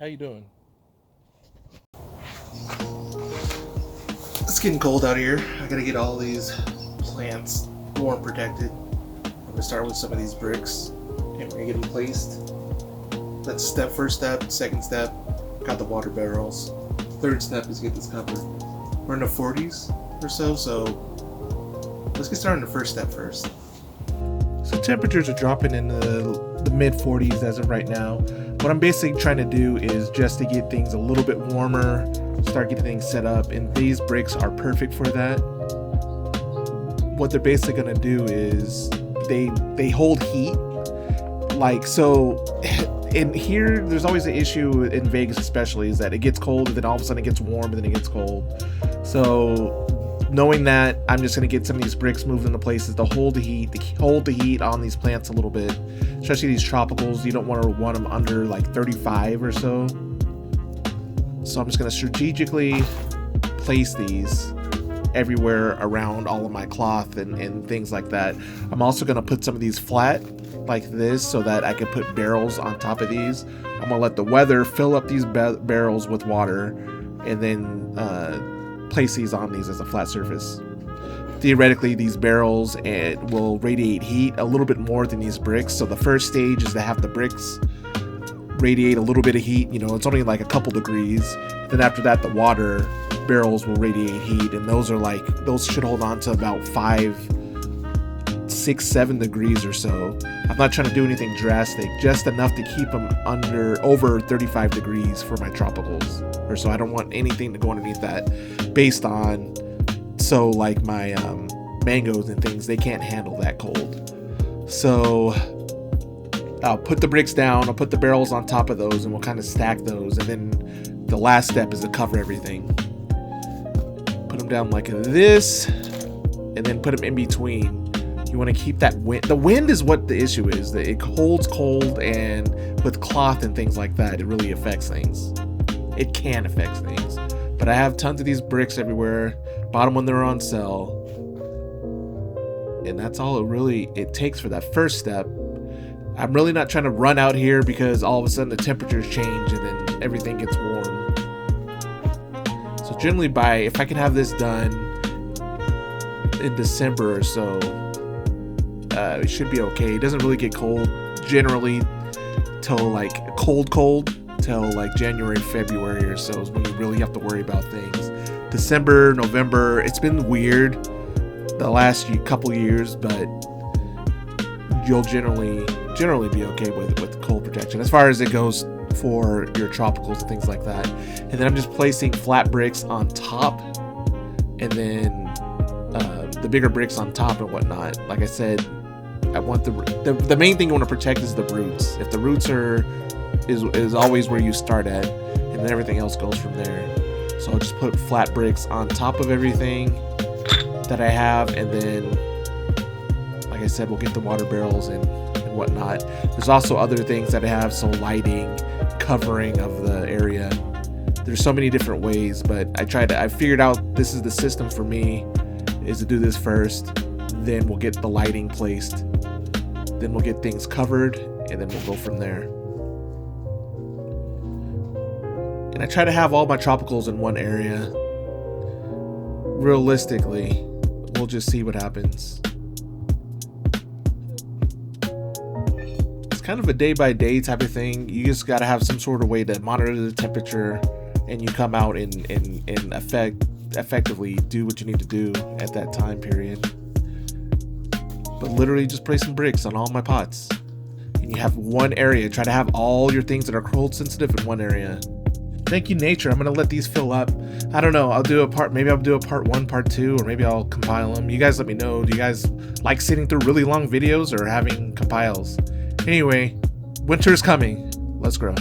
How you doing? It's getting cold out here. I gotta get all these plants warm protected. I'm gonna start with some of these bricks and we're gonna get them placed. That's first step. Second step, got the water barrels. Third step is get this covered. We're in the 40s or so let's get started on the first step first. So temperatures are dropping in the mid 40s as of right now. What I'm basically trying to do is just to get things a little bit warmer, start getting things set up, and these bricks are perfect for that. What they're basically going to do is they hold heat, like so. And here there's always an issue in Vegas especially, is that it gets cold and then all of a sudden it gets warm and then it gets cold. So knowing that, I'm just going to get some of these bricks moved into places to hold the heat on these plants a little bit, especially these tropicals. You don't want them under like 35 or so. So I'm just going to strategically place these everywhere around all of my cloth and things like that. I'm also going to put some of these flat like this so that I can put barrels on top of these. I'm going to let the weather fill up these barrels with water and then place these on these as a flat surface. Theoretically, these barrels will radiate heat a little bit more than these bricks. So the first stage is to have the bricks radiate a little bit of heat. You know, it's only like a couple degrees. Then after that, the water barrels will radiate heat, and those should hold on to about 5, 6, 7 degrees or so. I'm not trying to do anything drastic, just enough to keep them over 35 degrees for my tropicals, or so. I don't want anything to go underneath that, based on so like my mangoes and things, they can't handle that cold. So I'll put the bricks down, I'll put the barrels on top of those, and we'll kind of stack those, and then the last step is to cover everything. Put them down like this, and then put them in between. You want to keep that wind. The wind is what the issue is. That it holds cold, and with cloth and things like that, it really affects things. It can affect things. But I have tons of these bricks everywhere. Bought them when they're on sale. And that's all it takes for that first step. I'm really not trying to run out here because all of a sudden the temperatures change and then everything gets warm. So generally if I can have this done in December or so, it should be okay. It doesn't really get cold generally till like cold till like January, February or so is when you really have to worry about things. December, November, it's been weird the last couple years, but you'll generally be okay with cold protection as far as it goes for your tropicals and things like that. And then I'm just placing flat bricks on top, and then the bigger bricks on top and whatnot. Like I said, I want the main thing you want to protect is the roots. If the roots is always where you start at, and then everything else goes from there. So I'll just put flat bricks on top of everything that I have, and then like I said, we'll get the water barrels and whatnot. There's also other things that I have, so lighting, covering of the area. There's so many different ways, but I figured out this is the system for me, is to do this first, then we'll get the lighting placed, then we'll get things covered, and then we'll go from there. And I try to have all my tropicals in one area. Realistically, we'll just see what happens. It's kind of a day-by-day type of thing. You just got to have some sort of way to monitor the temperature, and you come out and effectively do what you need to do at that time period. But literally just place some bricks on all my pots, and you have one area. Try to have all your things that are cold sensitive in one area. Thank you, nature. I'm gonna let these fill up. I don't know. Maybe I'll do a part 1, part 2, or maybe I'll compile them. You guys let me know. Do you guys like sitting through really long videos or having compiles? Anyway, winter's coming. Let's grow.